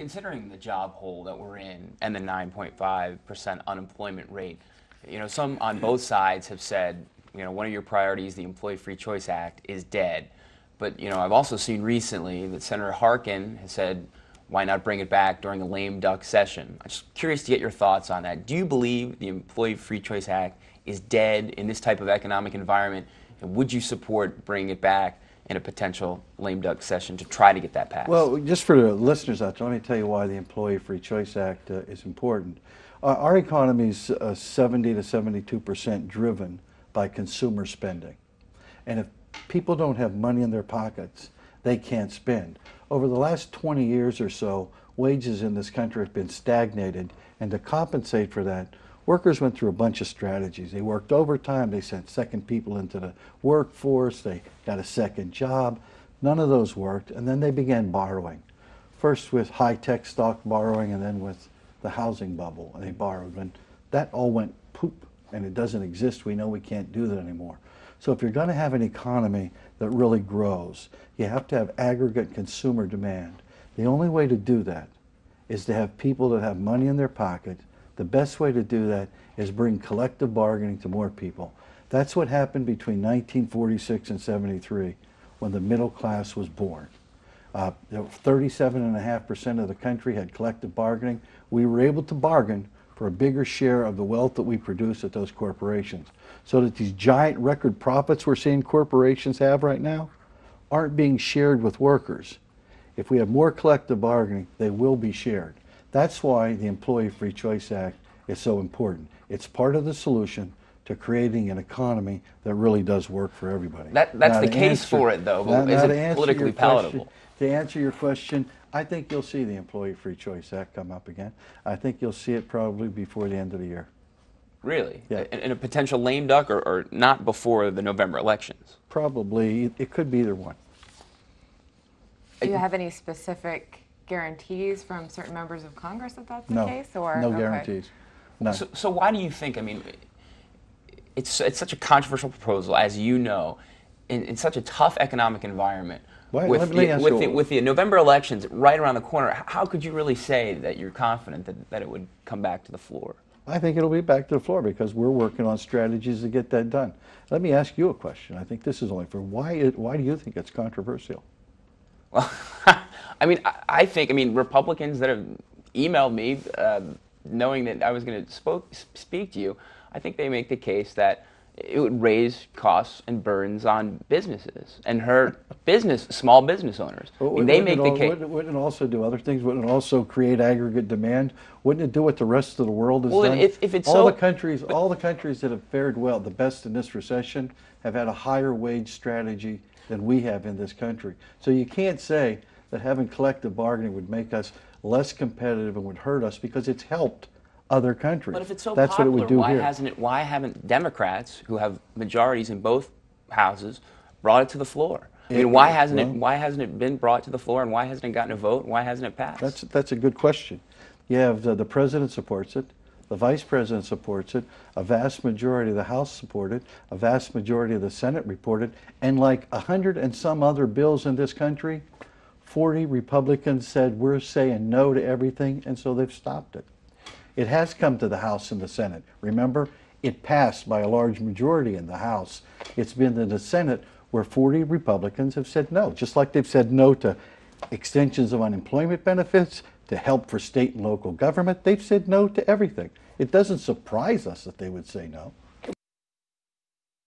Considering the job hole that we're in and the 9.5% unemployment rate, some on both sides have said, one of your priorities, the Employee Free Choice Act, is dead. But, I've also seen recently that Senator Harkin has said, why not bring it back during a lame duck session? I'm just curious to get your thoughts on that. Do you believe the Employee Free Choice Act is dead in this type of economic environment? And would you support bringing it back in a potential lame duck session to try to get that passed? Well, just for the listeners out there, let me tell you why the Employee Free Choice Act is important. Our economy is 70 to 72% driven by consumer spending. And if people don't have money in their pockets, they can't spend. Over the last 20 years or so, wages in this country have been stagnated, and to compensate for that, workers went through a bunch of strategies. They worked overtime, they sent second people into the workforce, they got a second job. None of those worked, and then they began borrowing. First with high-tech stock borrowing, and then with the housing bubble, and they borrowed. And that all went poop, and it doesn't exist. We know we can't do that anymore. So if you're going to have an economy that really grows, you have to have aggregate consumer demand. The only way to do that is to have people that have money in their pocket. The best way to do that is bring collective bargaining to more people. That's what happened between 1946 and 73 when the middle class was born. 37.5% of the country had collective bargaining. We were able to bargain for a bigger share of the wealth that we produce at those corporations. So that these giant record profits we're seeing corporations have right now aren't being shared with workers. If we have more collective bargaining, they will be shared. That's why the Employee Free Choice Act is so important. It's part of the solution to creating an economy that really does work for everybody. That's the case for it, though, but is it politically palatable? To answer your question, I think you'll see the Employee Free Choice Act come up again. I think you'll see it probably before the end of the year. Really? Yeah. In a potential lame duck, or not before the November elections? Probably. It could be either one. Do you have any specific guarantees from certain members of Congress that that's No, the case? Or no okay. guarantees. No. So why do you think, it's such a controversial proposal, as you know, in such a tough economic environment, with the November elections right around the corner, how could you really say that you're confident that it would come back to the floor? I think it'll be back to the floor because we're working on strategies to get that done. Let me ask you a question. I think this is only for why do you think it's controversial? Well, I think Republicans that have emailed me knowing that I was going to speak to you, I think they make the case that it would raise costs and burdens on businesses and hurt small business owners. They make the case. Wouldn't it also do other things? Wouldn't it also create aggregate demand? Wouldn't it do what the rest of the world has done? If it's all the countries that have fared well, the best in this recession, have had a higher wage strategy than we have in this country. So you can't say that having collective bargaining would make us less competitive and would hurt us, because it's helped other countries. But if it's so That's popular, what it would do why haven't Democrats, who have majorities in both houses, brought it to the floor? Why hasn't it been brought to the floor, and why hasn't it gotten a vote, and why hasn't it passed? That's a good question. You have the president supports it, the vice president supports it, a vast majority of the House support it, a vast majority of the Senate report it, and like 100 and some other bills in this country, 40 Republicans said we're saying no to everything, and so they've stopped it. It has come to the House and the Senate. Remember, it passed by a large majority in the House. It's been in the Senate where 40 Republicans have said no, just like they've said no to extensions of unemployment benefits, to help for state and local government. They've said no to everything. It doesn't surprise us that they would say no.